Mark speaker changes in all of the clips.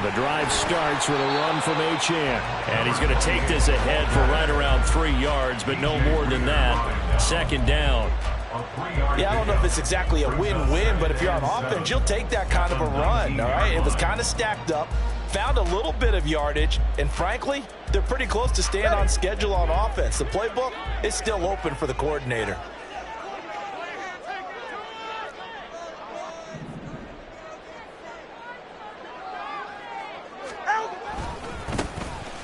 Speaker 1: The drive starts with a run from Achane. And he's going to take this ahead for right around 3 yards, but no more than that. Second down.
Speaker 2: Yeah, I don't know if it's exactly a win-win, but if you're on offense, you'll take that kind of a run, all right? It was kind of stacked up, found a little bit of yardage, and frankly, they're pretty close to staying on schedule on offense. The playbook is still open for the coordinator.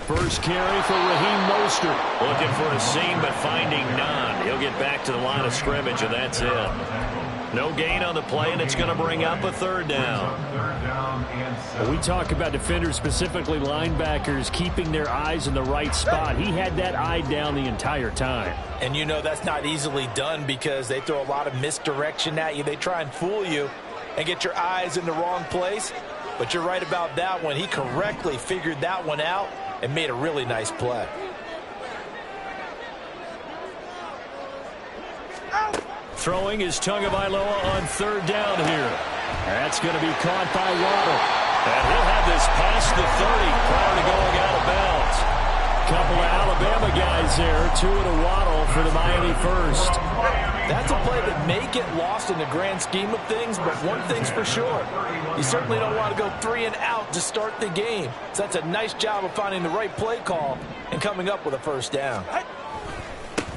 Speaker 1: First carry for Raheem Mostert. Looking for a seam, but finding none. He'll get back to the line of scrimmage, and that's it. No gain on the play, and it's going to bring up a third down. When we talk about defenders, specifically linebackers, keeping their eyes in the right spot, he had that eye down the entire time.
Speaker 2: And you know that's not easily done because they throw a lot of misdirection at you. They try and fool you and get your eyes in the wrong place. But you're right about that one. He correctly figured that one out and made a really nice play.
Speaker 1: Throwing is Tagovailoa on third down here. That's going to be caught by Waddle. And he'll have this past the 30 prior to going out of bounds. Couple of Alabama guys there, Tua to Waddle for the Miami first.
Speaker 2: That's a play that may get lost in the grand scheme of things, but one thing's for sure. You certainly don't want to go 3 and out to start the game. So that's a nice job of finding the right play call and coming up with a first down.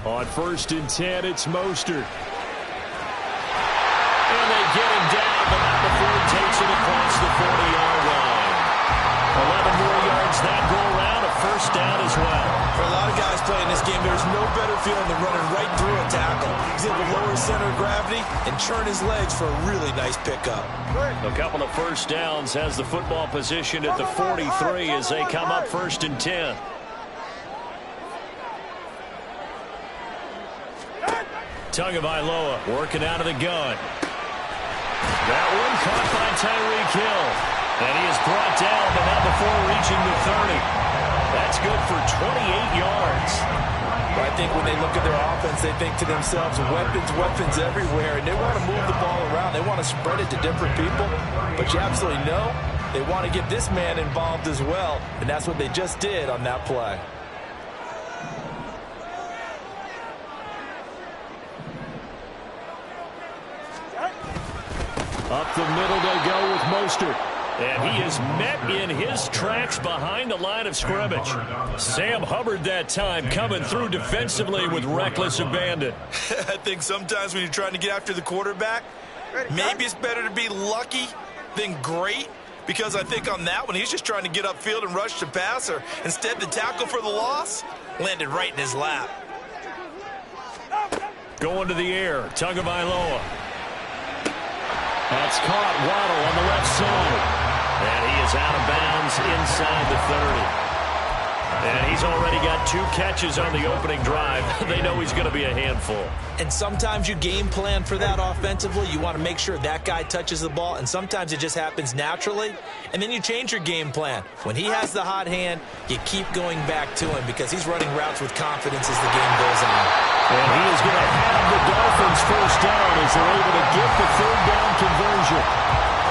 Speaker 1: On 1st and 10, it's Mostert. And they get him down, but not before he takes it across the 40-yard line. 11 more yards that go around, a first down as well.
Speaker 2: For a lot of guys playing this game, there's no better feeling than running right through a tackle. He's able to lower his center of gravity and churn his legs for a really nice pickup.
Speaker 1: A couple of first downs, has the football position at the 43 as they come up 1st and 10. Tagovailoa working out of the gun. That one caught by Tyreek Hill. And he is brought down, but not before reaching the 30. That's good for 28 yards.
Speaker 2: But I think when they look at their offense, they think to themselves, weapons everywhere, and they want to move the ball around. They want to spread it to different people. But you absolutely know they want to get this man involved as well, and that's what they just did on that play.
Speaker 1: Up the middle they go with Mostert. And he is met in his tracks behind the line of scrimmage. Sam Hubbard that time coming through defensively with reckless abandon.
Speaker 2: I think sometimes when you're trying to get after the quarterback, maybe it's better to be lucky than great. Because I think on that one, he's just trying to get upfield and rush the passer. Instead, the tackle for the loss landed right in his lap.
Speaker 1: Going to the air, Tagovailoa. That's caught. Waddle on the left side. And he is out of bounds inside the 30. And he's already got 2 catches on the opening drive. They know he's going to be a handful.
Speaker 2: And sometimes you game plan for that offensively. You want to make sure that guy touches the ball, and sometimes it just happens naturally. And then you change your game plan. When he has the hot hand, you keep going back to him because he's running routes with confidence as the game goes on.
Speaker 1: And he is going to have the Dolphins first down as they're able to get the third down conversion.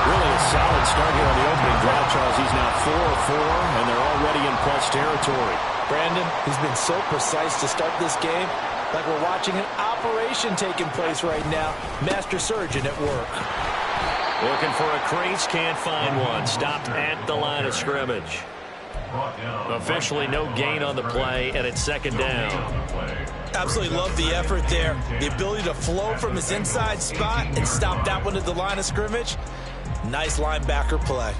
Speaker 1: Really a solid start here on the opening drive, Charles. He's now 4 of 4, and they're already in plus territory.
Speaker 2: Brandon, he's been so precise to start this game, like we're watching an operation taking place right now. Master surgeon at work.
Speaker 1: Looking for a crease, can't find one. Stopped at the line of scrimmage. Officially no gain on the play, and it's second down.
Speaker 2: Absolutely love the effort there. The ability to flow from his inside spot and stop that one at the line of scrimmage. Nice linebacker play.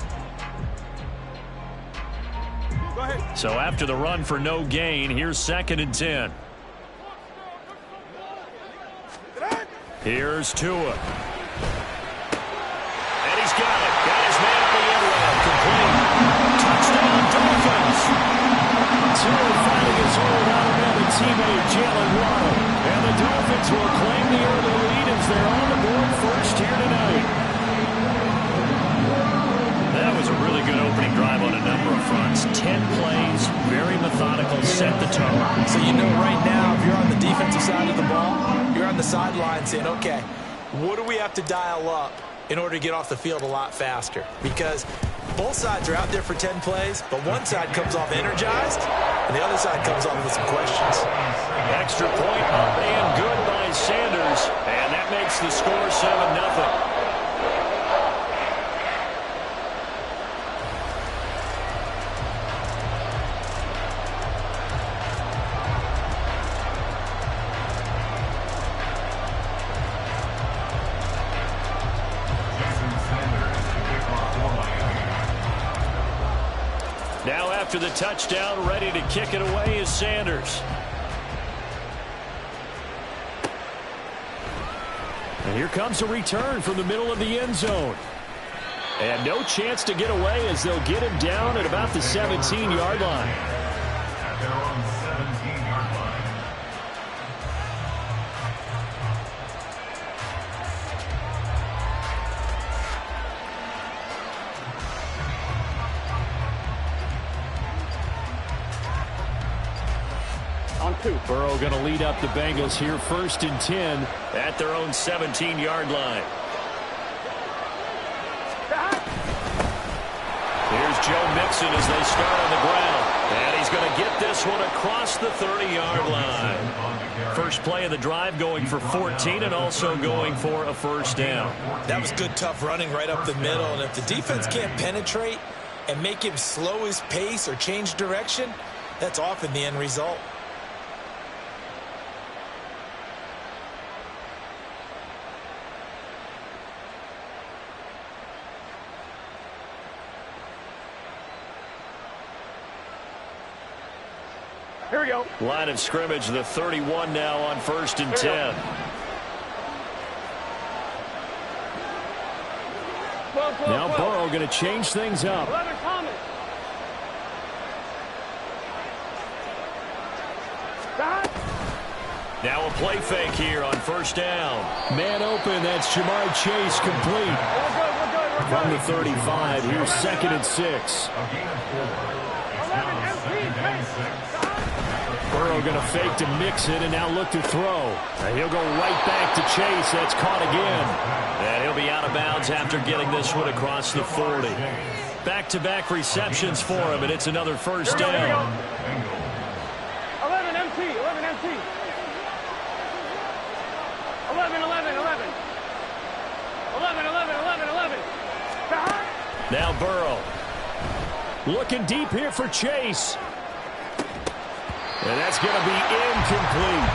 Speaker 1: Go ahead. So after the run for no gain, here's 2nd and 10. Here's Tua. And he's got it. Got his man on the end round. Complete. Touchdown, Dolphins. Tua finding his old Alabama teammate, Jalen Waddle. And the Dolphins will claim the early lead as they're on the board first here tonight. That was a really good opening drive on a number of fronts. 10 plays, very methodical, set the tone.
Speaker 2: So you know right now, if you're on the defensive side of the ball, you're on the sideline saying, okay, what do we have to dial up in order to get off the field a lot faster? Because Both sides are out there for 10 plays, but one side comes off energized, and the other side comes off with some questions.
Speaker 1: Extra point up and good by Sanders, and that makes the score 7-0. Now after the touchdown, ready to kick it away is Sanders. And here comes a return from the middle of the end zone. And no chance to get away as they'll get him down at about the 17-yard line.
Speaker 3: At their own 17-yard line.
Speaker 1: On 2. Burrow going to lead up the Bengals here, 1st and 10 at their own 17-yard line. Here's Joe Mixon as they start on the ground. And he's going to get this one across the 30-yard line. First play of the drive going for 14 and also going for a first down.
Speaker 2: That was good, tough running right up the middle. And if the defense can't penetrate and make him slow his pace or change direction, that's often the end result.
Speaker 4: Here we go.
Speaker 1: Line of scrimmage, the 31 now on 1st and 10.
Speaker 4: 12,
Speaker 1: Now Burrow going to change things up.
Speaker 4: 11 Thomas.
Speaker 1: Now a play fake here on 1st down. Man open, that's Jamar Chase complete.
Speaker 4: We're good.
Speaker 1: From the 35, here's 2nd and 6.
Speaker 3: A gain of 4. It's now 2nd and 6.
Speaker 1: Burrow going to fake to Mixon and now look to throw. And he'll go right back to Chase. That's caught again. And he'll be out of bounds after getting this one across the 40. Back-to-back receptions for him, and it's another first down.
Speaker 4: 11 MT. 11 MT. 11. 11.
Speaker 1: Now Burrow. Looking deep here for Chase. And that's going to be incomplete.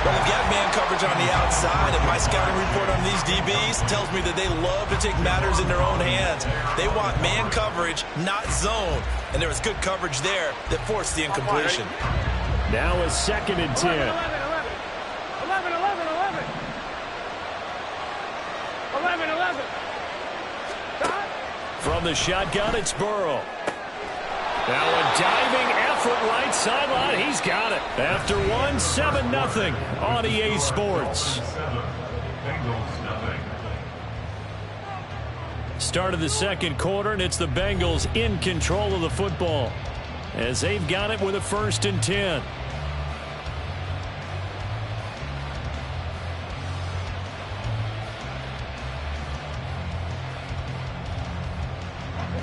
Speaker 2: Well, they've got man coverage on the outside, and my scouting report on these DBs tells me that they love to take matters in their own hands. They want man coverage, not zone. And there was good coverage there that forced the incompletion.
Speaker 1: Now a 2nd and 10.
Speaker 4: 11.
Speaker 1: From the shotgun, it's Burrow. Now a diving effort right sideline. He's got it. After 1, 7-0 on EA Sports. Start of the second quarter, and it's the Bengals in control of the football as they've got it with a 1st and 10.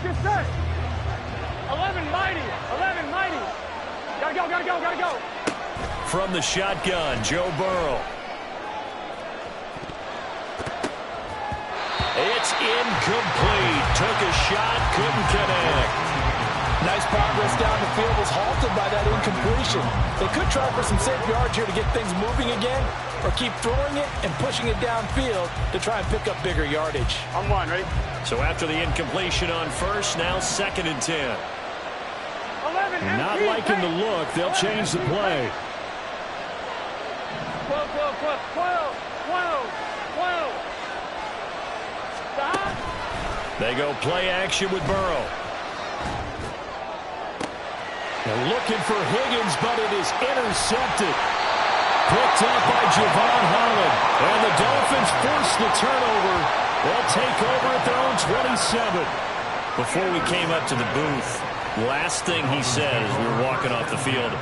Speaker 4: Just set. 11 mighty. Gotta go.
Speaker 1: From the shotgun, Joe Burrow. It's incomplete. Took a shot, couldn't connect.
Speaker 2: Nice progress down the field, was halted by that incompletion. They could try for some safe yards here to get things moving again, or keep throwing it and pushing it downfield to try and pick up bigger yardage.
Speaker 4: I'm one, ready?
Speaker 1: So after the incompletion on first, now 2nd and 10.
Speaker 4: 11
Speaker 1: Not liking the look, they'll change the play.
Speaker 4: 12. Stop.
Speaker 1: They go play action with Burrow. They're looking for Higgins, but it is intercepted. Picked up by Javon Holland. And the Dolphins force the turnover. They'll take over at their own 27. Before we came up to the booth, last thing he said as we were walking off the field,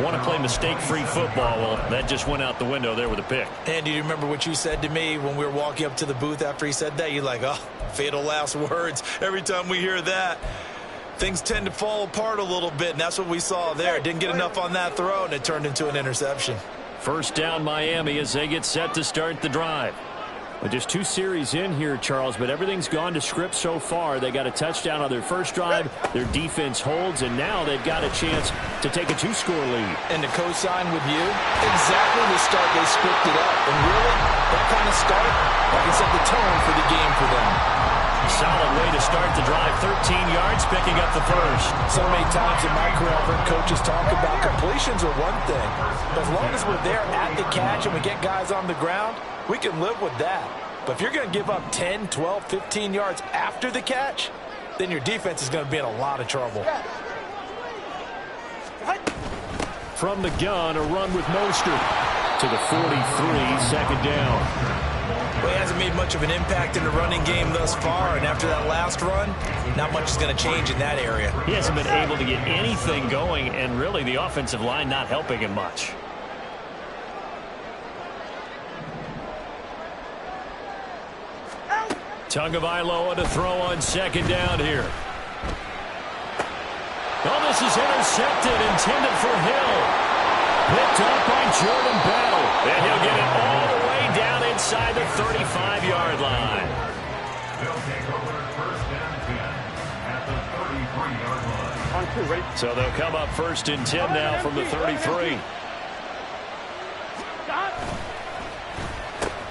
Speaker 1: Want to play mistake-free football. Well, that just went out the window there with a pick.
Speaker 2: And do you remember what you said to me when we were walking up to the booth after he said that? You're like, oh, fatal last words. Every time we hear that, things tend to fall apart a little bit, and that's what we saw there. Didn't get enough on that throw, and it turned into an interception.
Speaker 1: First down, Miami, as they get set to start the drive. Well, just 2 series in here, Charles, but everything's gone to script so far. They got a touchdown on their first drive. Their defense holds, and now they've got a chance to take a 2-score lead.
Speaker 2: And to co-sign with you, exactly the start they scripted up. And really, that kind of start, like I set the tone for the game for them.
Speaker 1: Solid way to start the drive. 13 yards, picking up the first.
Speaker 2: So many times in my career, I've heard coaches talk about completions are one thing. But as long as we're there at the catch and we get guys on the ground, we can live with that. But if you're going to give up 10, 12, 15 yards after the catch, then your defense is going to be in a lot of trouble.
Speaker 1: From the gun, a run with Mostert to the 43, second down.
Speaker 2: Well, he hasn't made much of an impact in the running game thus far, and after that last run, not much is going to change in that area.
Speaker 1: He hasn't been able to get anything going, and really the offensive line not helping him much. Tagovailoa to throw on second down here. Oh, this is intercepted, intended for Hill. Picked up by Jordan Battle. And he'll get it all the way down inside the 35-yard line.
Speaker 3: They'll take over first and 10 at the 33-yard line.
Speaker 4: On 2, ready?
Speaker 1: So they'll come up first and 10 now from the 33.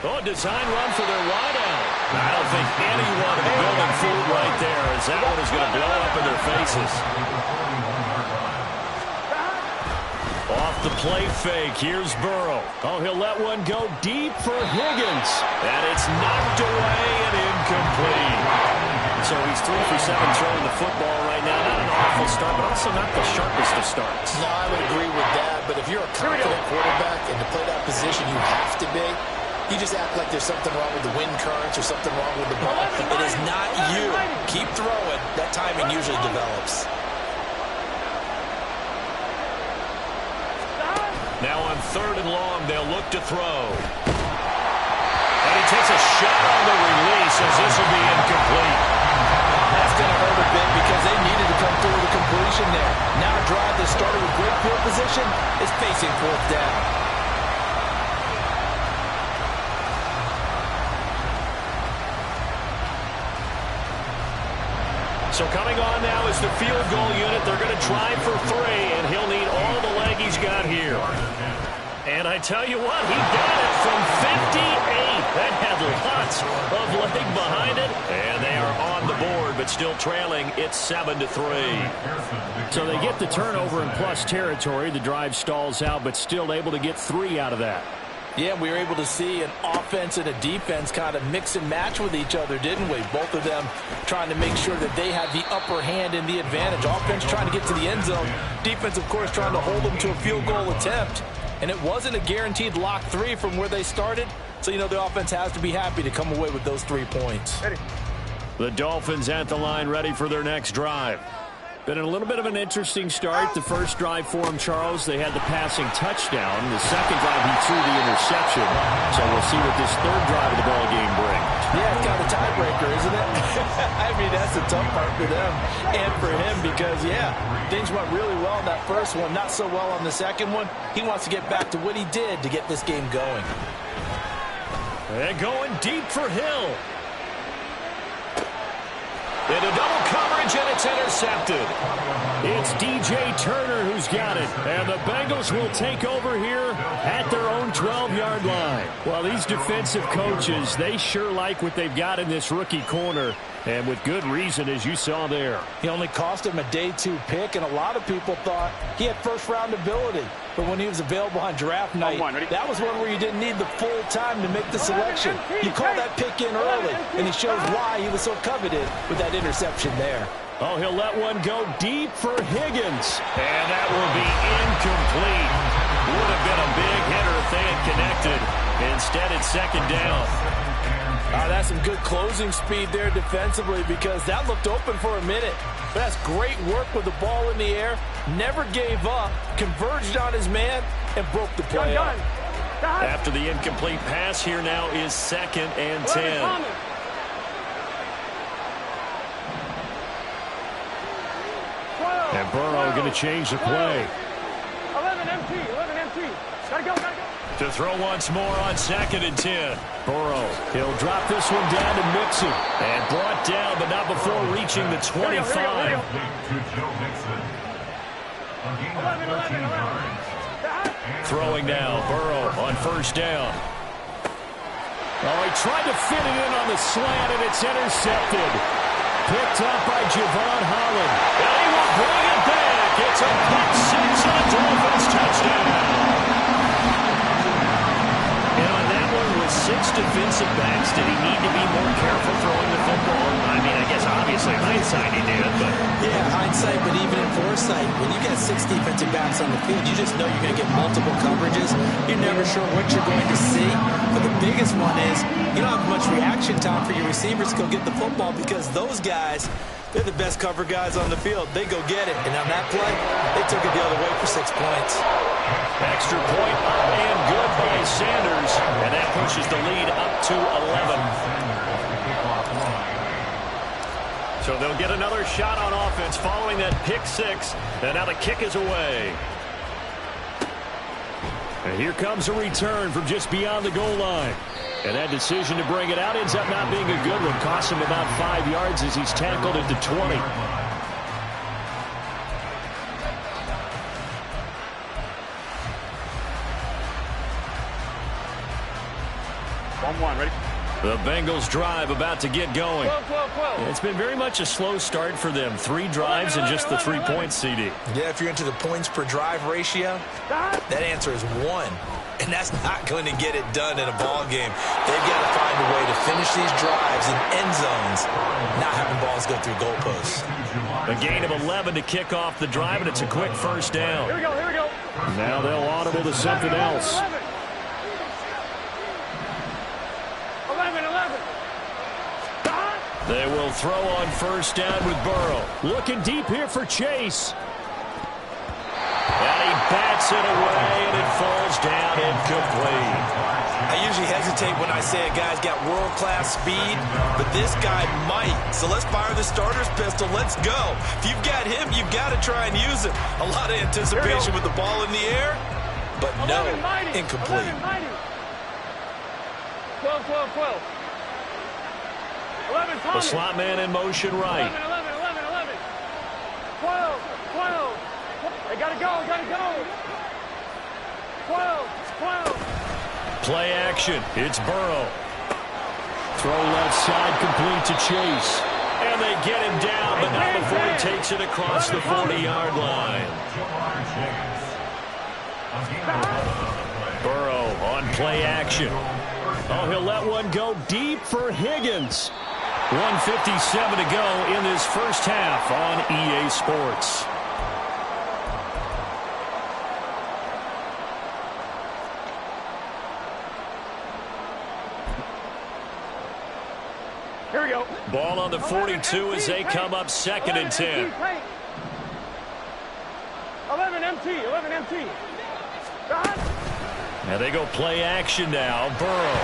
Speaker 1: Oh, design run for their wideout. I don't think anyone is building food right there, as that one is going to blow up in their faces. Off the play fake, here's Burrow. Oh, he'll let one go deep for Higgins. And it's knocked away and incomplete. So he's 3 for 7 throwing the football right now. Not an awful start, but also not the sharpest of starts.
Speaker 5: No, I would agree with that. But if you're a confident quarterback and to play that position, you have to be. You just act like there's something wrong with the wind currents or something wrong with the ball. It is not you. Keep throwing. That timing usually develops.
Speaker 1: Now on 3rd and long, they'll look to throw. And he takes a shot on the release as this will be incomplete.
Speaker 2: That's going to hurt a bit because they needed to come through with a completion there. Now a drive that started with great field position is facing 4th down.
Speaker 1: So coming on now is the field goal unit. They're going to try for 3, and he'll need all the leg he's got here. And I tell you what, he got it from 58. That had lots of leg behind it. And they are on the board, but still trailing. It's 7-3. So they get the turnover in plus territory. The drive stalls out, but still able to get 3 out of that.
Speaker 2: Yeah, we were able to see an offense and a defense kind of mix and match with each other, didn't we? Both of them trying to make sure that they had the upper hand and the advantage. Offense trying to get to the end zone. Defense, of course, trying to hold them to a field goal attempt. And it wasn't a guaranteed lock 3 from where they started. So, you know, the offense has to be happy to come away with those 3 points.
Speaker 1: The Dolphins at the line ready for their next drive. Been a little bit of an interesting start. The first drive for him, Charles, they had the passing touchdown. The second drive, he threw the interception. So we'll see what this 3rd drive of the ball game brings.
Speaker 2: Yeah, it's kind of a tiebreaker, isn't it? I mean, that's the tough part for them and for him because, yeah, things went really well in that first one, not so well on the second one. He wants to get back to what he did to get this game going.
Speaker 1: And going deep for Hill. Into double coverage, and it's intercepted. It's DJ Turner who's got it. And the Bengals will take over here at their own 12-yard line. Well, these defensive coaches, they sure like what they've got in this rookie corner. And with good reason, as you saw there.
Speaker 2: He only cost him a day 2 pick, and a lot of people thought he had first-round ability. But when he was available on draft night, that was one where you didn't need the full time to make the selection. You call that pick in early, and he shows why he was so coveted with that interception there.
Speaker 1: Oh, he'll let one go deep for Higgins. And that will be incomplete. Would have been a big hitter if they had connected. Instead, it's 2nd down.
Speaker 2: That's some good closing speed there defensively because that looked open for a minute. That's great work with the ball in the air. Never gave up, converged on his man, and broke the play up.
Speaker 1: After the incomplete pass, here now is 2nd and 10.
Speaker 6: And Burrow going to change the play.
Speaker 4: 11 empty. Gotta go.
Speaker 1: To throw once more on 2nd and 10.
Speaker 6: Burrow, he'll drop this one down to Mixon.
Speaker 1: And brought down, but not before reaching the 25.
Speaker 3: To Joe Mixon. A gain of 13 yards.
Speaker 1: Throwing now, Burrow on 1st down.
Speaker 6: Oh, he tried to fit it in on the slant, and it's intercepted. Picked up by Javon Holland.
Speaker 1: And he will bring it back. It's a pick 6 and a Dolphins touchdown. And on that one, with 6 defensive backs, did he need to be more careful throwing the football? I mean, I guess obviously hindsight he did, but...
Speaker 5: Yeah, hindsight, but even in foresight, when you got 6 defensive backs on the field, you just know you're going to get multiple coverages. You're never sure what you're going to see. But the biggest one is you don't have much reaction time for your receivers to go get the football because those guys, they're the best cover guys on the field. They go get it. And on that play, they took it the other way for 6 points.
Speaker 1: Extra point up and good by Sanders. And that pushes the lead up to 11. So they'll get another shot on offense following that pick 6. And now the kick is away.
Speaker 6: And here comes a return from just beyond the goal line. And that decision to bring it out ends up not being a good one. Costs him about 5 yards as he's tackled at the 20.
Speaker 4: 1-1, ready?
Speaker 1: The Bengals drive about to get going.
Speaker 4: 12.
Speaker 1: It's been very much a slow start for them. 3 drives and just the 3 points, CD.
Speaker 5: Yeah, if you're into the points per drive ratio, that answer is 1. And that's not going to get it done in a ball game. They've got to find a way to finish these drives in end zones, not having balls go through goalposts.
Speaker 1: A gain of 11 to kick off the drive, and it's a quick 1st down.
Speaker 4: Here we go.
Speaker 6: Now they'll audible to something else.
Speaker 4: 11.
Speaker 1: They will throw on 1st down with Burrow.
Speaker 6: Looking deep here for Chase.
Speaker 1: And he bats it away, and it falls down incomplete.
Speaker 5: I usually hesitate when I say a guy's got world-class speed, but this guy might. So let's fire the starter's pistol. Let's go. If you've got him, you've got to try and use him. A lot of anticipation with the ball in the air, but no, incomplete.
Speaker 4: 12. 11, Tommy.
Speaker 1: The slot man in motion right.
Speaker 4: 11. 12. They gotta go. 12.
Speaker 1: Play action. It's Burrow.
Speaker 6: Throw left side complete to Chase.
Speaker 1: And they get him down, but not before he takes it across the 40-yard line. Burrow on play action.
Speaker 6: Oh, he'll let one go deep for Higgins.
Speaker 1: 1:57 to go in this first half on EA Sports.
Speaker 4: Here we go.
Speaker 1: Ball on the 42 as they come up 2nd and 10.
Speaker 4: 11 empty.
Speaker 1: And they go play action now. Burrow.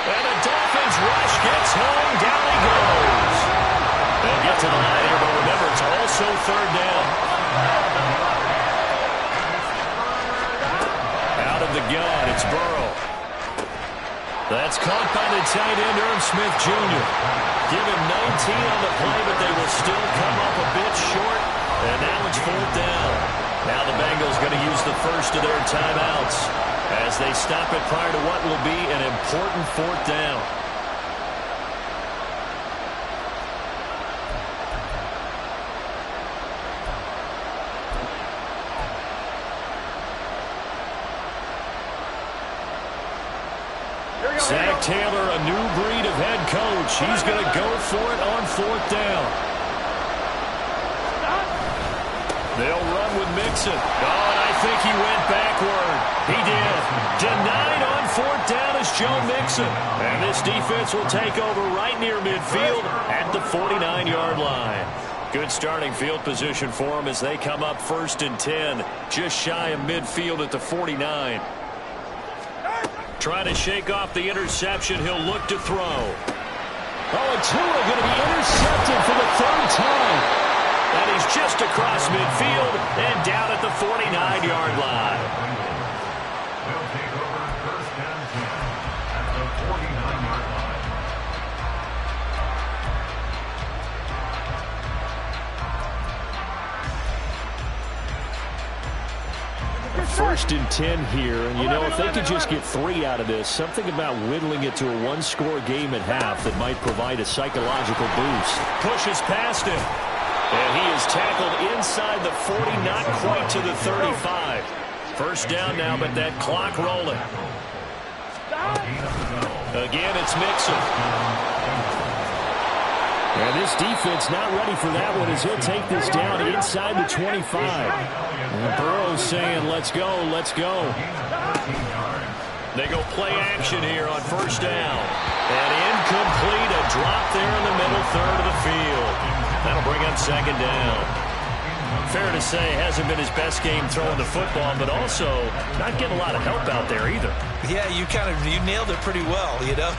Speaker 1: And the Dolphins rush gets home. Down he goes. They'll get to the line here, but remember, it's also 3rd down. Out of the gun, it's Burrow. That's caught by the tight end, Irv Smith Jr. Give him 19 on the play, but they will still come up a bit short. And now it's 4th down. Now the Bengals going to use the first of their timeouts as they stop it prior to what will be an important 4th down. Zach Taylor, a new breed of head coach. He's going to go for it on 4th down.
Speaker 6: They'll run with Mixon. Oh, and I think he went backward. He did. Denied on 4th down is Joe Mixon. And this defense will take over right near midfield at the 49-yard line. Good starting field position for them as they come up 1st and 10. Just shy of midfield at the 49. Trying to shake off the interception. He'll look to throw. Oh, and Tua going to be intercepted for the 3rd time. And he's just across midfield and down at the 49-yard line.
Speaker 3: They'll take over 1st and 10 at the 49-yard line.
Speaker 6: 1st and 10 here, and you know, if they could just get 3 out of this, something about whittling it to a 1-score game at half that might provide a psychological boost. Pushes past him. And he is tackled inside the 40, not quite to the 35. 1st down now, but that clock rolling. Again, it's Mixon. And this defense not ready for that one as he'll take this down inside the 25. And Burrow's saying, let's go, let's go. They go play action here on 1st down. And incomplete, a drop there in the middle 3rd of the field. That'll bring up 2nd down. Fair to say, hasn't been his best game throwing the football, but also not getting a lot of help out there either.
Speaker 2: Yeah, you nailed it pretty well, you know.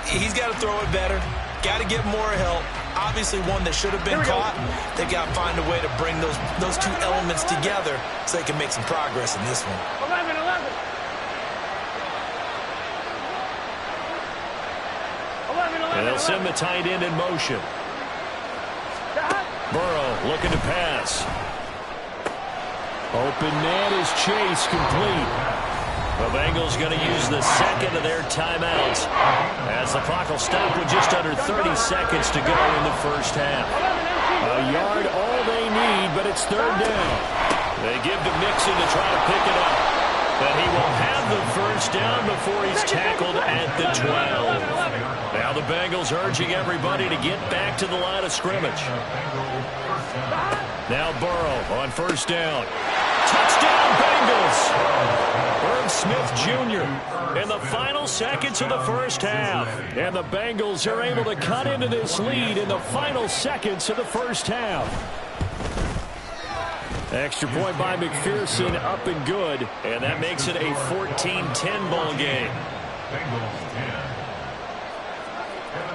Speaker 2: He's got to throw it better. Got to get more help. Obviously one that should have been caught. They've got to find a way to bring those 2 elements together so they can make some progress in this one.
Speaker 4: 11.
Speaker 6: And they'll send the tight end in motion. Burrow looking to pass. Open man is Chase, complete. The Bengals going to use the 2nd of their timeouts as the clock will stop with just under 30 seconds to go in the 1st half. A yard all they need, but it's 3rd down. They give to Mixon to try to pick it up. But he will have the 1st down before he's tackled at the 12. Now the Bengals urging everybody to get back to the line of scrimmage. Now Burrow on 1st down. Touchdown Bengals! Irv Smith Jr. in the final seconds of the 1st half. And the Bengals are able to cut into this lead in the final seconds of the 1st half. Extra point by McPherson, up and good. And that makes it a 14-10 ball game.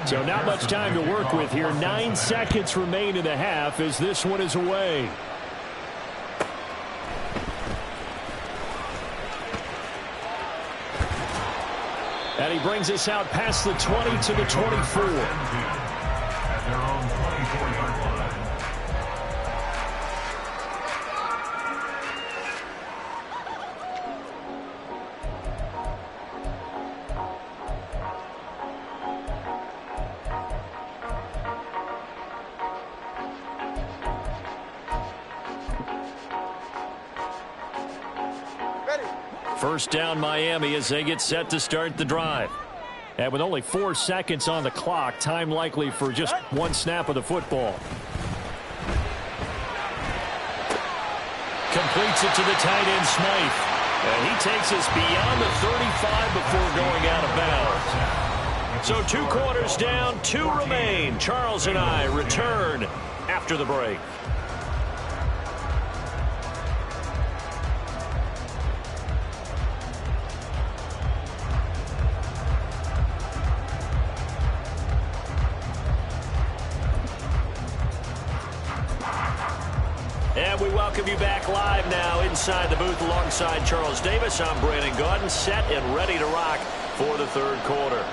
Speaker 6: So not much time to work with here. 9 seconds remain in the half as this one is away. And he brings us out past the 20 to the 24.
Speaker 3: At their own 24-yard line.
Speaker 6: First down Miami as they get set to start the drive. And with only 4 seconds on the clock, time likely for just 1 snap of the football. Completes it to the tight end Smythe. And he takes us beyond the 35 before going out of bounds. So 2 quarters down, 2 remain. Charles and I return after the break. And we welcome you back live now inside the booth alongside Charles Davis. I'm Brandon Gaudin, set and ready to rock for the 3rd quarter.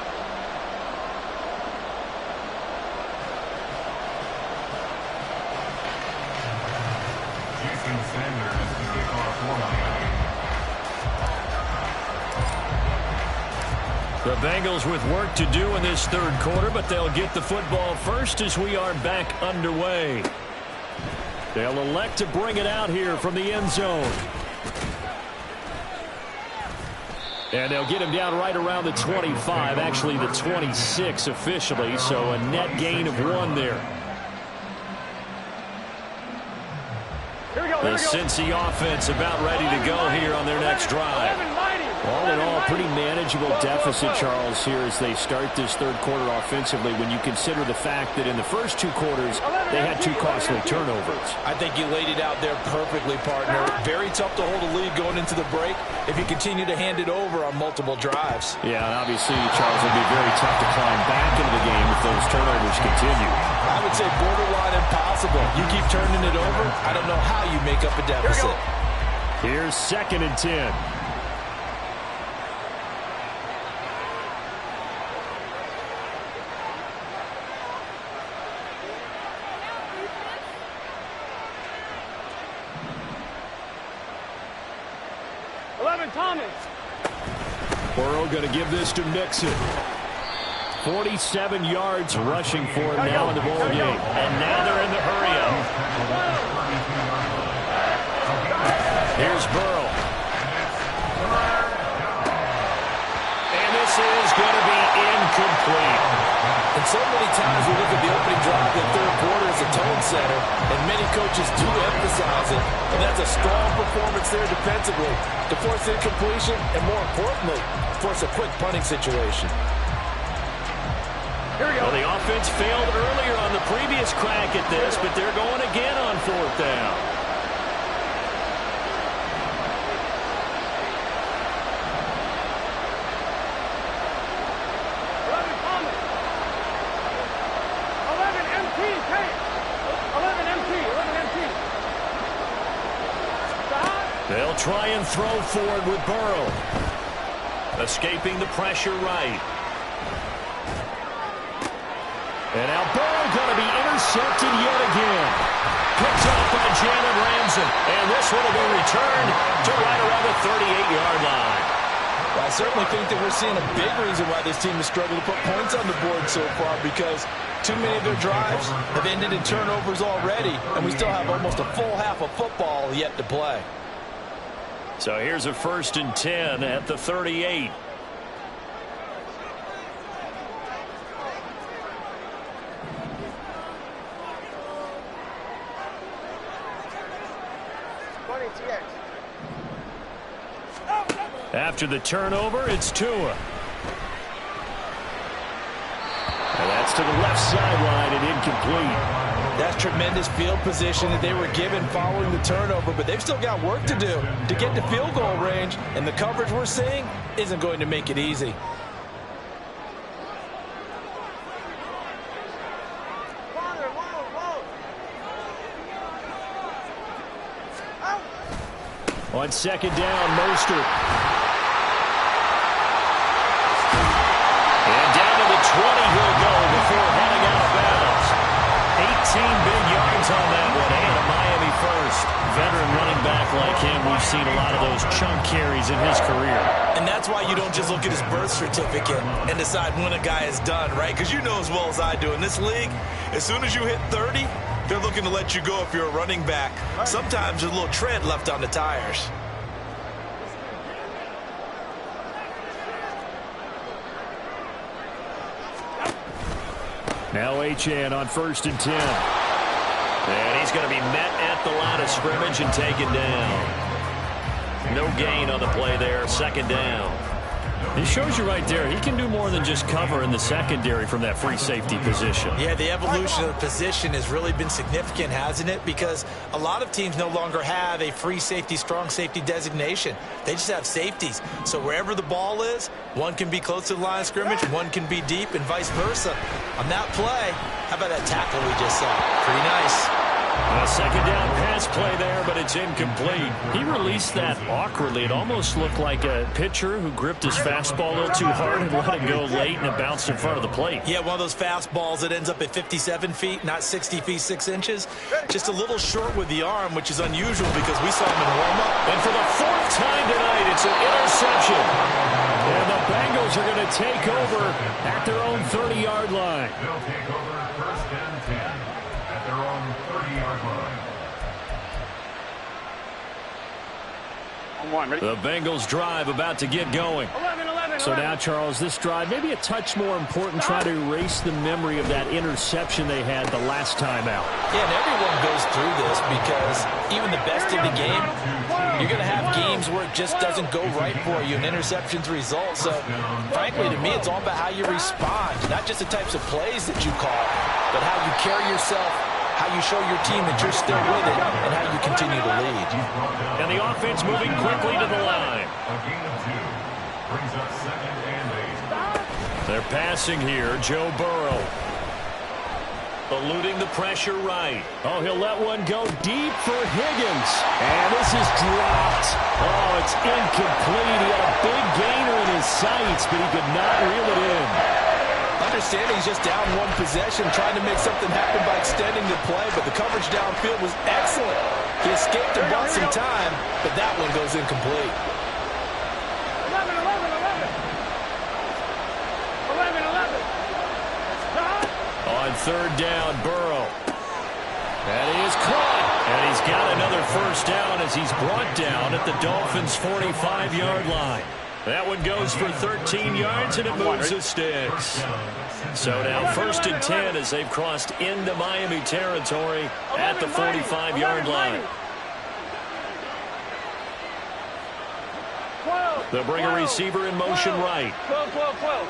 Speaker 3: Jason Sanders to kick off for Miami.
Speaker 6: The Bengals with work to do in this 3rd quarter, but they'll get the football first as we are back underway. They'll elect to bring it out here from the end zone. And they'll get him down right around the 25, actually the 26 officially, so a net gain of 1 there.
Speaker 4: Here we go.
Speaker 1: The Cincy offense about ready to go here on their next drive.
Speaker 6: All in all, pretty manageable deficit, Charles, here as they start this third quarter offensively when you consider the fact that in the first two quarters, they had 2 costly turnovers.
Speaker 2: I think you laid it out there perfectly, partner. Very tough to hold a lead going into the break if you continue to hand it over on multiple drives.
Speaker 6: Yeah, and obviously, Charles, it'll be very tough to climb back into the game if those turnovers continue.
Speaker 2: I would say borderline impossible. You keep turning it over, I don't know how you make up a deficit.
Speaker 6: Here's 2nd and 10.
Speaker 4: Thomas.
Speaker 6: Burrow going to give this to Mixon. 47 yards rushing for him now in the ball game.
Speaker 1: And now they're in the hurry-up. Here's Burrow. And this is going to be incomplete.
Speaker 2: And so many times we look at the opening drive of the third quarter as a tone setter, and many coaches do emphasize it. And that's a strong performance there defensively to force incompletion and, more importantly, force a quick punting situation.
Speaker 1: Here we go. Well, the offense failed earlier on the previous crack at this, but they're going again on 4th down. They'll try and throw forward with Burrow. Escaping the pressure right.
Speaker 6: And now Burrow going to be intercepted yet again. Picked up by Jalen Ramsey.
Speaker 1: And this one will be returned to right around the 38-yard line.
Speaker 2: Well, I certainly think that we're seeing a big reason why this team has struggled to put points on the board so far, because too many of their drives have ended in turnovers already, and we still have almost a full half of football yet to play.
Speaker 1: So here's a 1st and 10 at the 38. After the turnover, it's Tua.
Speaker 6: And that's to the left sideline and incomplete.
Speaker 2: That's tremendous field position that they were given following the turnover, but they've still got work to do to get to field goal range, and the coverage we're seeing isn't going to make it easy.
Speaker 6: On 2nd down, Mostert.
Speaker 1: And down to the 20 he'll go before heading out of bounds. 18 big yards on that one, and a Miami first. Veteran running back like him, we've seen a lot of those chunk carries in his career.
Speaker 2: And that's why you don't just look at his birth certificate and decide when a guy is done, right? Because you know as well as I do, in this league, as soon as you hit 30, they're looking to let you go if you're a running back. Sometimes there's a little tread left on the tires.
Speaker 6: Now Achane on 1st and 10.
Speaker 1: And he's going to be met at the line of scrimmage and taken down. No gain on the play there. 2nd down.
Speaker 6: He shows you right there, he can do more than just cover in the secondary from that free safety position.
Speaker 2: Yeah, the evolution of the position has really been significant, hasn't it? Because a lot of teams no longer have a free safety, strong safety designation. They just have safeties. So wherever the ball is, one can be close to the line of scrimmage, one can be deep, and vice versa. On that play, how about that tackle we just saw? Pretty nice.
Speaker 6: A 2nd down pass play there, but it's incomplete. He released that awkwardly. It almost looked like a pitcher who gripped his fastball a little too hard and let it go late, and it bounced in front of the plate.
Speaker 2: Yeah, one of those fastballs that ends up at 57 feet, not 60 feet, 6 inches. Just a little short with the arm, which is unusual because we saw him in warm-up.
Speaker 1: And for the 4th time tonight, it's an interception.
Speaker 6: And the Bengals are going to take over at their own 30-yard line.
Speaker 3: They'll take over 1st and 10 at their own 30-yard line.
Speaker 1: The Bengals drive about to get going.
Speaker 4: 11, 11.
Speaker 6: So now, Charles, this drive maybe a touch more important, try to erase the memory of that interception they had the last time out.
Speaker 2: Yeah, and everyone goes through this because even the best in the game, you're going to have games where it just doesn't go right for you, and interceptions result. So, frankly, to me, it's all about how you respond, not just the types of plays that you call, but how you carry yourself, how you show your team that you're still with it, and how you continue to lead.
Speaker 6: And the offense moving quickly to the line.
Speaker 3: Brings up 2nd and 8.
Speaker 6: They're passing here. Joe Burrow. Eluding the pressure right. Oh, he'll let one go deep for Higgins. And this is dropped. Oh, it's incomplete. He had a big gainer in his sights, but he could not reel it in.
Speaker 2: Understanding he's just down one possession, trying to make something happen by extending the play, but the coverage downfield was excellent. He escaped and bought some time, but that one goes incomplete.
Speaker 4: 11.
Speaker 6: On 3rd down, Burrow. And he is caught. And he's got another first down as he's brought down at the Dolphins' 45-yard line. That one goes for 13 yards, and it moves the sticks. So now 1st and 10 as they've crossed into Miami territory at the 45-yard line. They'll bring a receiver in motion right.
Speaker 4: 12.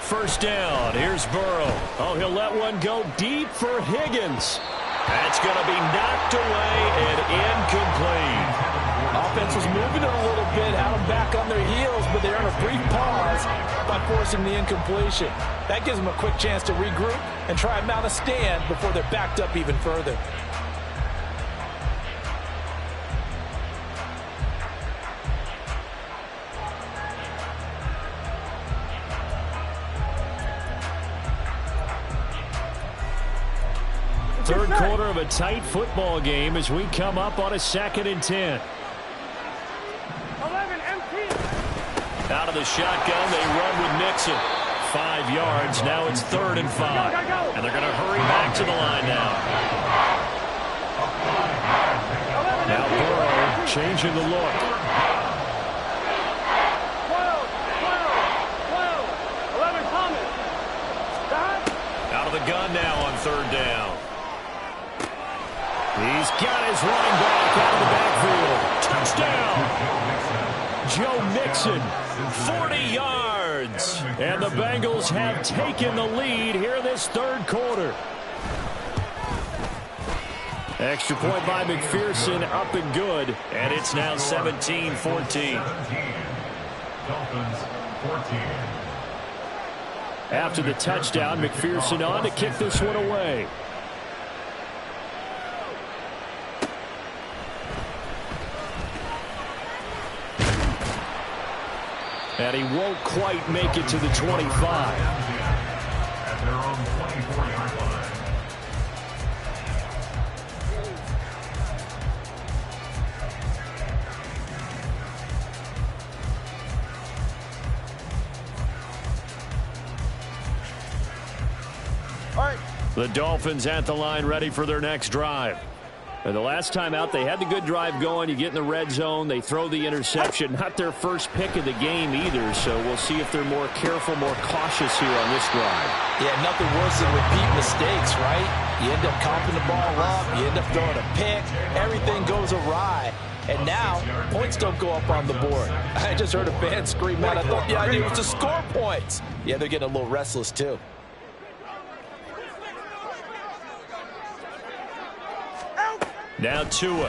Speaker 6: First down. Here's Burrow. Oh, he'll let one go deep for Higgins. That's going to be knocked away and incomplete.
Speaker 2: Offense was moving it a little bit, had them back on their heels, but they're in a brief pause by forcing the incompletion. That gives them a quick chance to regroup and try and mount a stand before they're backed up even further.
Speaker 6: Third quarter of a tight football game as we come up on a 2nd and 10.
Speaker 4: 11 empty.
Speaker 6: Out of the shotgun, they run with Mixon. 5 yards. Now it's 3rd and 5. And they're going to hurry back to the line now. Now Burrow changing the look.
Speaker 4: 12. 11 Thomas.
Speaker 6: Out of the gun now on 3rd down. He's got his running back out of the backfield. Touchdown! Joe Mixon, 40 yards. And the Bengals have taken the lead here this 3rd quarter. Extra point by McPherson, up and good. And it's now 17-14.
Speaker 3: Dolphins 14.
Speaker 6: After the touchdown, McPherson on to kick this one away. And he won't quite make it to the 25.
Speaker 3: At their own 24-yard line.
Speaker 6: The Dolphins at the line ready for their next drive. And the last time out, they had the good drive going. You get in the red zone, they throw the interception. Not their first pick of the game either, so we'll see if they're more careful, more cautious here on this drive.
Speaker 2: Yeah, nothing worse than repeat mistakes, right? You end up comping the ball up, you end up throwing a pick, everything goes awry. And now, points don't go up on the board. I just heard a fan scream out, I thought the idea was to score points. Yeah, they're getting a little restless too.
Speaker 6: Now Tua. And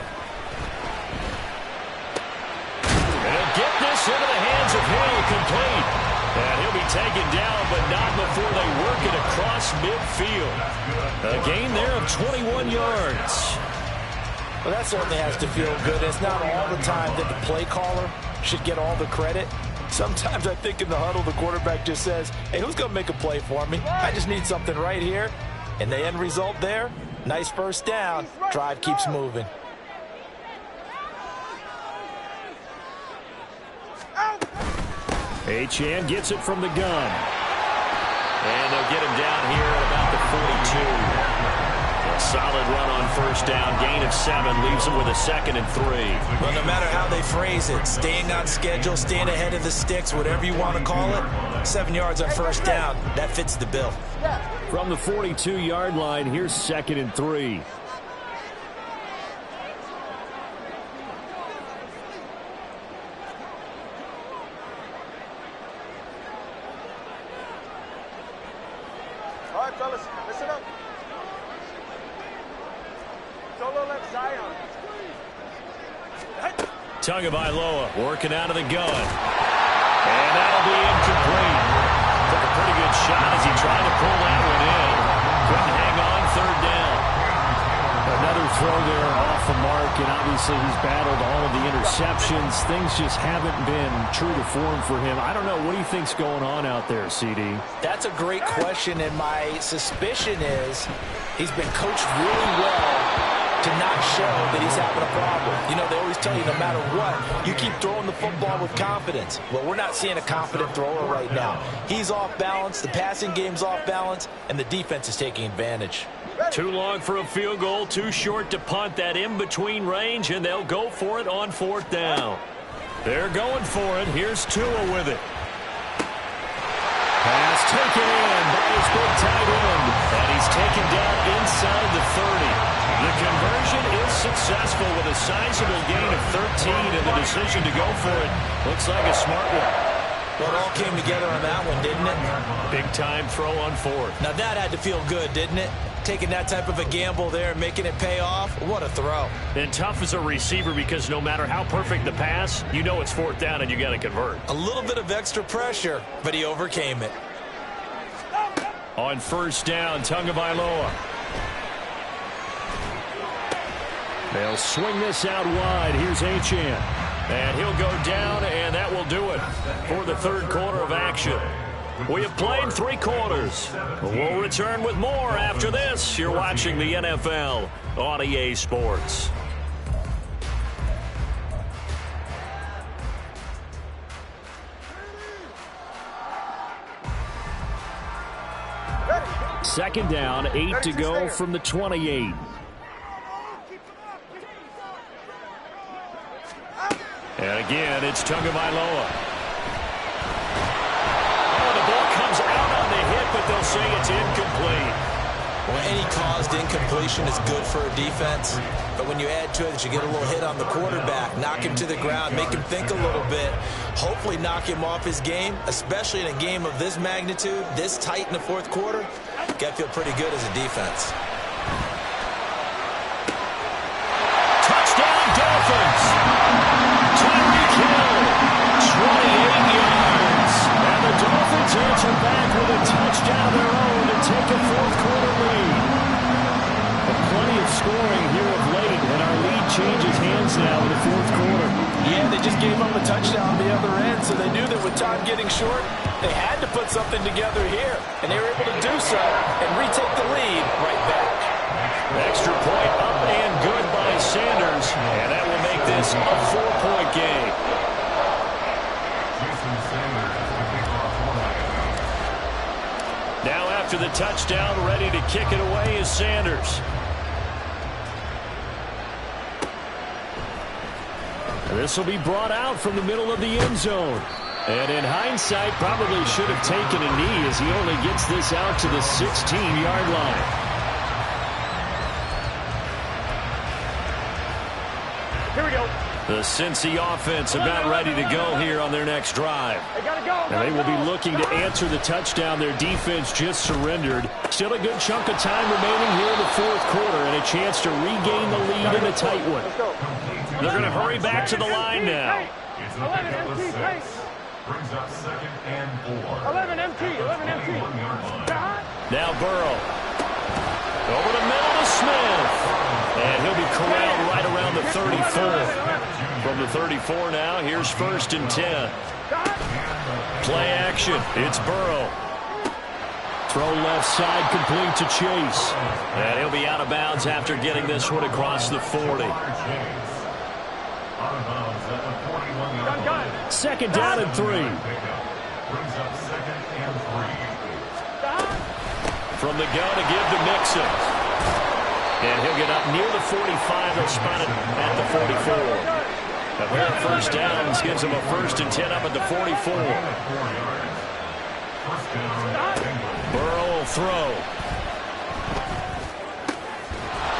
Speaker 6: he'll get this into the hands of Hill, complete. And he'll be taken down, but not before they work it across midfield. A gain there of 21 yards.
Speaker 2: Well, that certainly has to feel good. It's not all the time that the play caller should get all the credit. Sometimes I think in the huddle, the quarterback just says, hey, who's going to make a play for me? I just need something right here. And the end result there, nice first down. Drive keeps moving.
Speaker 6: Achane gets it from the gun. And they'll get him down here at about the 42.
Speaker 1: Solid run on first down. Gain of 7 leaves them with a 2nd and 3.
Speaker 2: Well, no matter how they phrase it, staying on schedule, staying ahead of the sticks, whatever you want to call it, 7 yards on first down, that fits the bill.
Speaker 6: From the 42-yard line, here's 2nd and 3.
Speaker 4: All right, fellas, listen up. Solo left Zion.
Speaker 1: Tagovailoa working out of the gun. And that'll be incomplete. Took a pretty good shot as he tried to pull that one in. Couldn't hang on, 3rd down.
Speaker 6: Another throw there off the mark, and obviously he's battled all of the interceptions. Things just haven't been true to form for him. I don't know. What do you think's going on out there, CD?
Speaker 2: That's a great question, and my suspicion is he's been coached really well to not show that he's having a problem. You know, they always tell you no matter what, you keep throwing the football with confidence. Well, we're not seeing a confident thrower right now. He's off balance, the passing game's off balance, and the defense is taking advantage.
Speaker 1: Too long for a field goal, too short to punt. That in-between range, and they'll go for it on 4th down. They're going for it. Here's Tua with it. Pass taken in by his big tight end, and he's taken down inside the 30. The conversion is successful with a sizable gain of 13, and the decision to go for it looks like a smart one.
Speaker 2: Well, it all came together on that one, didn't it?
Speaker 1: Big-time throw on 4th.
Speaker 2: Now, that had to feel good, didn't it? Taking that type of a gamble there and making it pay off. What a throw.
Speaker 1: And tough as a receiver because no matter how perfect the pass, you know it's 4th down and you got to convert.
Speaker 2: A little bit of extra pressure, but he overcame it.
Speaker 1: On 1st down, Tagovailoa.
Speaker 6: They'll swing this out wide. Here's Achane.
Speaker 1: And he'll go down, and that will do it for the 3rd quarter of action. We have played 3 quarters. We'll return with more after this. You're watching the NFL on EA Sports.
Speaker 6: Second down, 8 to go from the 28.
Speaker 1: And again, it's Tagovailoa. Oh, the ball comes out on the hit, but they'll say it's incomplete.
Speaker 2: Well, any caused incompletion is good for a defense. But when you add to it that you get a little hit on the quarterback, knock him to the ground, make him think a little bit, hopefully knock him off his game, especially in a game of this magnitude, this tight in the 4th quarter, got to feel pretty good as a defense.
Speaker 1: Touchdown, Dolphins! Tyreek Hill, 28 yards. And the Dolphins answer back with a touchdown of their own to take a 4th quarter lead.
Speaker 6: Plenty of scoring here of late, and our lead changes hands now in the 4th quarter.
Speaker 2: Yeah, they just gave up a touchdown on the other end, so they knew that with time getting short, they had to put something together here. And they were able to do so and retake the lead right back.
Speaker 1: Extra point up and good by Sanders, and that will make this a 4-point game. Now after the touchdown, ready to kick it away is Sanders.
Speaker 6: This will be brought out from the middle of the end zone. And in hindsight, probably should have taken a knee as he only gets this out to the 16-yard line.
Speaker 4: Here we go.
Speaker 1: The Cincy offense about ready to go here on their next drive.
Speaker 4: They gotta go.
Speaker 6: And they will be looking to answer the touchdown their defense just surrendered. Still a good chunk of time remaining here in the 4th quarter and a chance to regain the lead in a tight one.
Speaker 4: Let's go.
Speaker 1: They're going to hurry back to the line now.
Speaker 4: 11 MT, pace.
Speaker 3: Brings up 2nd and 4.
Speaker 4: 11 MT, 11 MT.
Speaker 1: Now Burrow. Over the middle to Smith. And he'll be corralled right around the 34. From the 34 now, here's 1st and 10. Play action. It's Burrow.
Speaker 6: Throw left side complete to Chase.
Speaker 1: And he'll be out of bounds after getting this one across the 40.
Speaker 6: Second down and 3.
Speaker 3: Brings up 2nd and 3.
Speaker 1: From the gun to give to Mixon. And he'll get up near the 45. They'll spot it at the 44. A pair of first downs gives him a 1st and 10 up at the 44. Burrow will throw.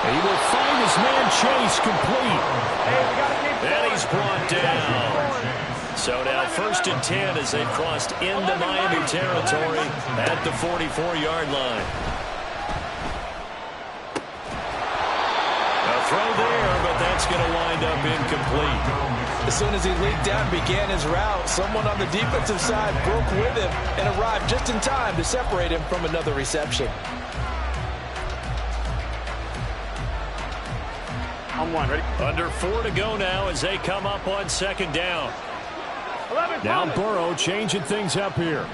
Speaker 1: He will find his man Chase complete. And he's brought down. So now 1st and 10 as they've crossed into Miami territory at the 44-yard line. A throw there, but that's going to wind up incomplete.
Speaker 2: As soon as he leaked out and began his route, someone on the defensive side broke with him and arrived just in time to separate him from another reception.
Speaker 4: On one, ready?
Speaker 1: Under 4 to go now as they come up on 2nd down.
Speaker 6: Now Burrow changing things up here.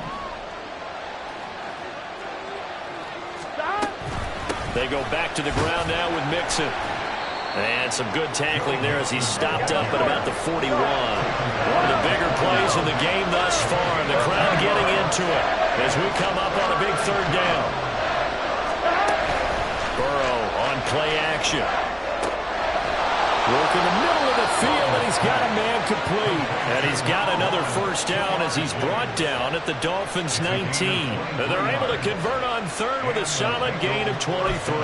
Speaker 1: They go back to the ground now with Mixon. And some good tackling there as he stopped up at about the 41. One of the bigger plays in the game thus far. And the crowd getting into it as we come up on a big 3rd down. Burrow on play action.
Speaker 6: Work in the middle of the field, and he's got a man complete.
Speaker 1: And he's got another 1st down as he's brought down at the Dolphins' 19. And they're able to convert on 3rd with a solid gain of 23.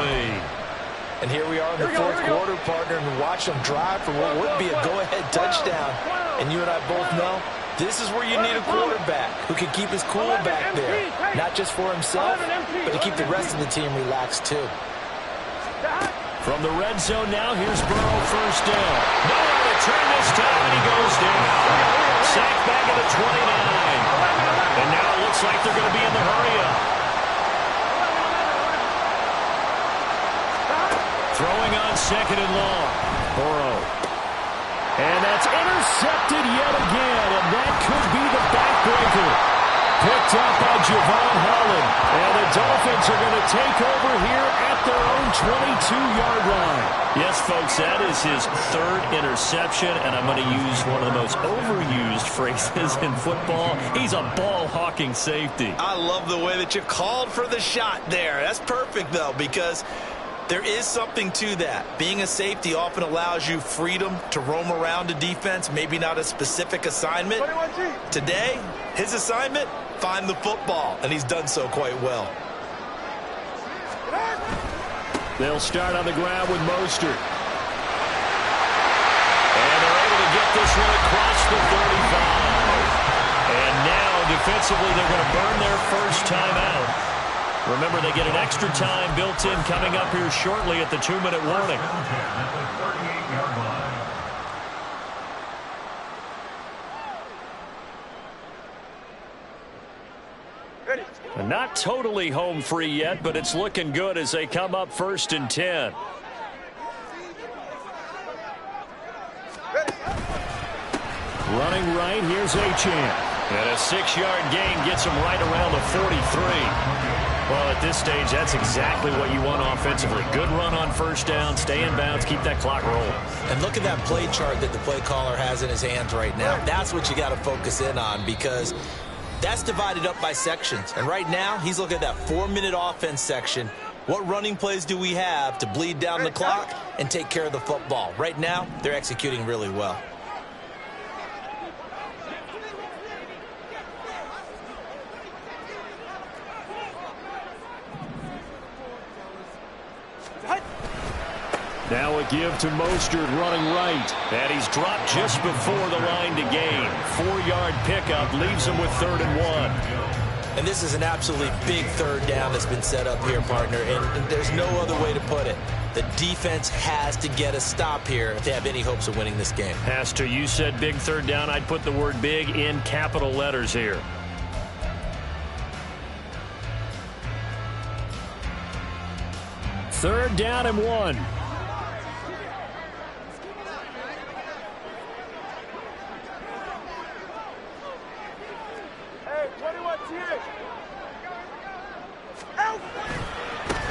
Speaker 2: And here we are in the 4th quarter, partner, and watch them drive for what would be a go-ahead touchdown. And you and I both know this is where you need a quarterback who can keep his cool back there. Not just for himself, but to keep the rest of the team relaxed too.
Speaker 1: From the red zone now, here's Burrow 1st down. Nowhere to turn this time, and he goes down. Sacked back at the 29. And now it looks like they're going to be in the hurry-up. Throwing on 2nd and long. Burrow.
Speaker 6: And that's intercepted yet again, and that could be the backbreaker. Picked up by Javon Holland. And the Dolphins are going to take over here at their own 22-yard line.
Speaker 1: Yes, folks, that is his 3rd interception, and I'm going to use one of the most overused phrases in football. He's a ball-hawking safety.
Speaker 2: I love the way that you called for the shot there. That's perfect, though, because there is something to that. Being a safety often allows you freedom to roam around a defense, maybe not a specific assignment. Today, his assignment, find the football, and he's done so quite well.
Speaker 6: They'll start on the ground with Mostert.
Speaker 1: And they're able to get this one across the 35. And now, defensively, they're going to burn their 1st timeout. Remember, they get an extra time built in coming up here shortly at the 2-minute warning. And not totally home free yet, but it's looking good as they come up 1st and 10.
Speaker 6: Running right, here's Achane.
Speaker 1: And a 6-yard gain gets him right around the 43. Well, at this stage, that's exactly what you want offensively. Good run on 1st down, stay in bounds, keep that clock rolling.
Speaker 5: And look at that play chart that the play caller has in his hands right now. That's what you got to focus in on, because that's divided up by sections. And right now, he's looking at that 4-minute offense section. What running plays do we have to bleed down the clock and take care of the football? Right now, they're executing really well.
Speaker 6: Now a give to Mostert running right.
Speaker 1: And he's dropped just before the line to gain. 4-yard pickup leaves him with 3rd and 1.
Speaker 5: And this is an absolutely big 3rd down that's been set up here, partner. And there's no other way to put it. The defense has to get a stop here if they have any hopes of winning this game.
Speaker 1: Has to. You said big 3rd down. I'd put the word big in capital letters here.
Speaker 6: Third down and 1.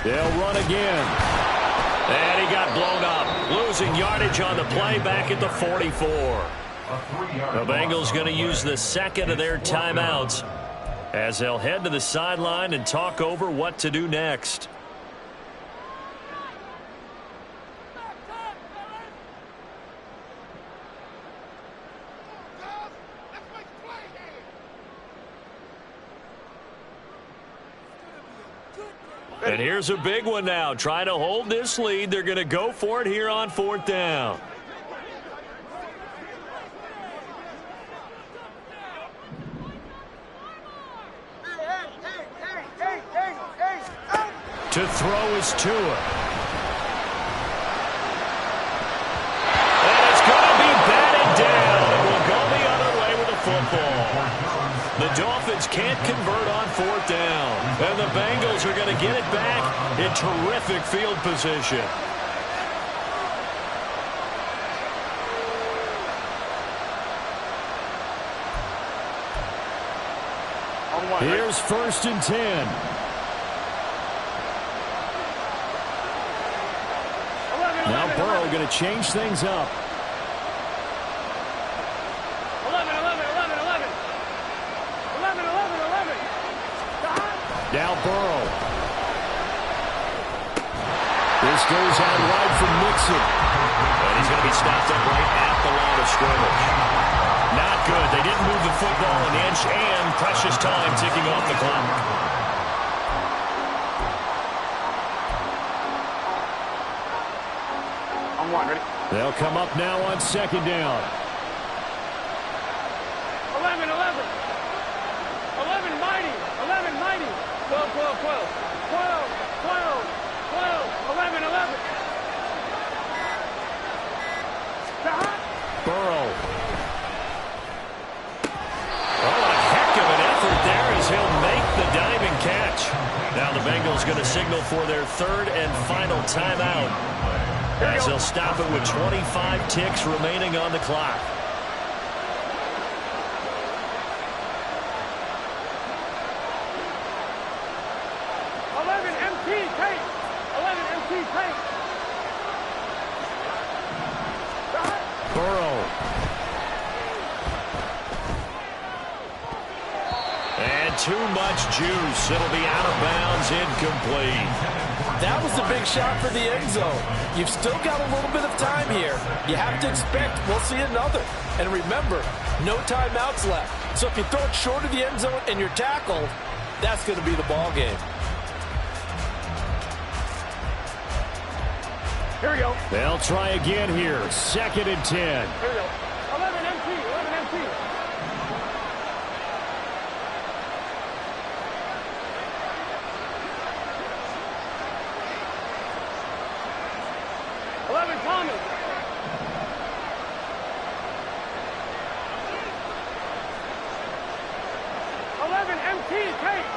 Speaker 6: They'll run again.
Speaker 1: And he got blown up. Losing yardage on the play back at the 44. The Bengals going to use the 2nd of their timeouts as they'll head to the sideline and talk over what to do next. And here's a big one now. Trying to hold this lead. They're going to go for it here on 4th down. To throw is Tua. And it's going to be batted down. It will go the other way with the football. The Dolphins can't convert on 4th down. And the Bengals are going to get it back in terrific field position. Here's 1st and 10. Now Burrow going to change things up.
Speaker 7: 11.
Speaker 1: Now Burrow. This goes out wide from Mixon. And he's going to be stopped up right at the line of scrimmage. Not good. They didn't move the football an inch, and precious time ticking off the clock. They'll come up now on 2nd down.
Speaker 7: 11, mighty. 12. 11.
Speaker 1: Burrow. Oh, a heck of an effort there as he'll make the diving catch. Now the Bengals going to signal for their 3rd and final timeout, as they'll stop it with 25 ticks remaining on the clock. Burrow. And too much juice. It'll be out of bounds, incomplete.
Speaker 2: That was a big shot for the end zone. You've still got a little bit of time here. You have to expect we'll see another. And remember, no timeouts left. So if you throw it short of the end zone and you're tackled, that's going to be the ball game.
Speaker 7: Here we go.
Speaker 1: They'll try again here. 2nd and 10.
Speaker 7: Here we go. 11 empty. 11 Thomas. 11 MT Tate.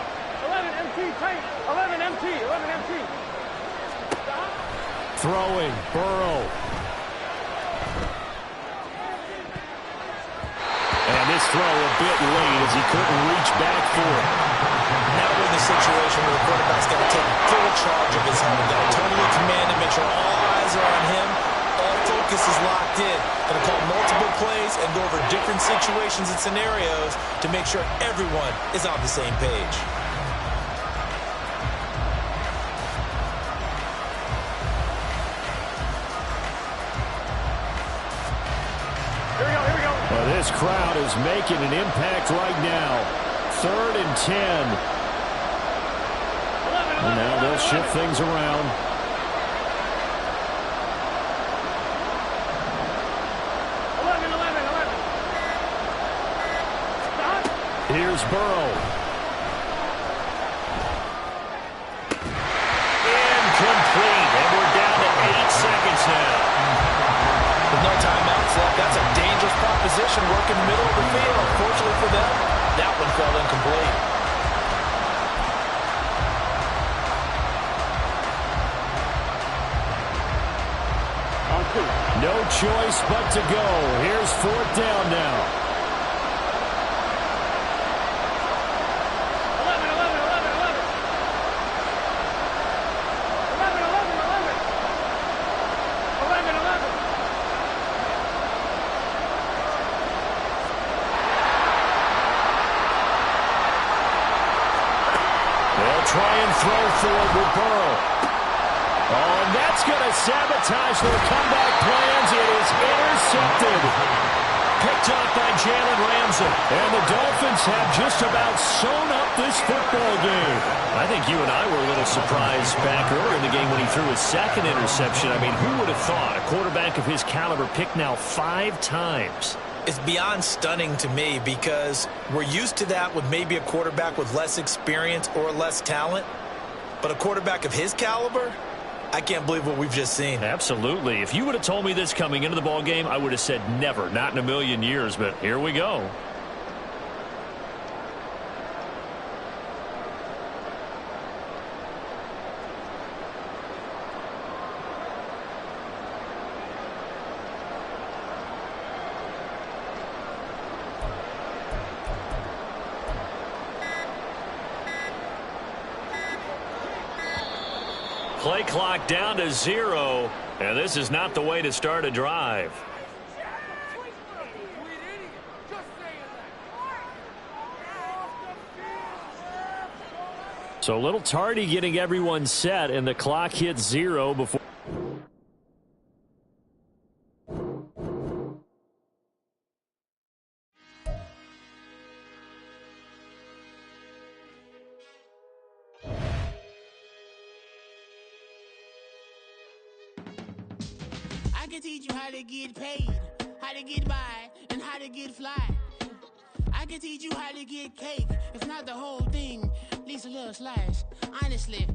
Speaker 7: 11 MT Tate. 11 MT.
Speaker 1: Throwing, Burrow. And this throw a bit late as he couldn't reach back for it.
Speaker 5: Now we're in the situation where the quarterback's got to take full charge of his helmet. Got to totally command and make sure all eyes are on him. All focus is locked in. Going to call multiple plays and go over different situations and scenarios to make sure everyone is on the same page.
Speaker 1: Well, this crowd is making an impact right now. 3rd and 10. And now they'll shift things around.
Speaker 7: 11.
Speaker 1: Here's Burrow. Incomplete. And we're down to 8 seconds now.
Speaker 2: With no timeouts left, that's a dangerous proposition working middle of the field. Fortunately for them, that one fell incomplete.
Speaker 1: No choice but to go. Here's 4th down now.
Speaker 7: 11.
Speaker 1: They'll try and throw forward with Burrow. Oh, and that's going to sabotage their comeback plans. It is intercepted.
Speaker 6: picked up by Jalen Ramsey. And the Dolphins have just about sewn up this football game. I think you and I were a little surprised back earlier in the game when he threw his second interception. I mean, who would have thought a quarterback of his caliber picked now 5 times?
Speaker 5: It's beyond stunning to me because we're used to that with maybe a quarterback with less experience or less talent. But a quarterback of his caliber, I can't believe what we've just seen.
Speaker 6: Absolutely. If you would have told me this coming into the ball game, I would have said never, not in a million years. But here we go. Play clock down to 0, and this is not the way to start a drive. So a little tardy getting everyone set, and the clock hits 0 before.
Speaker 8: I can teach you how to get paid, how to get by, and how to get fly. I can teach you how to get cake, if not the whole thing, at least a little slice. Honestly,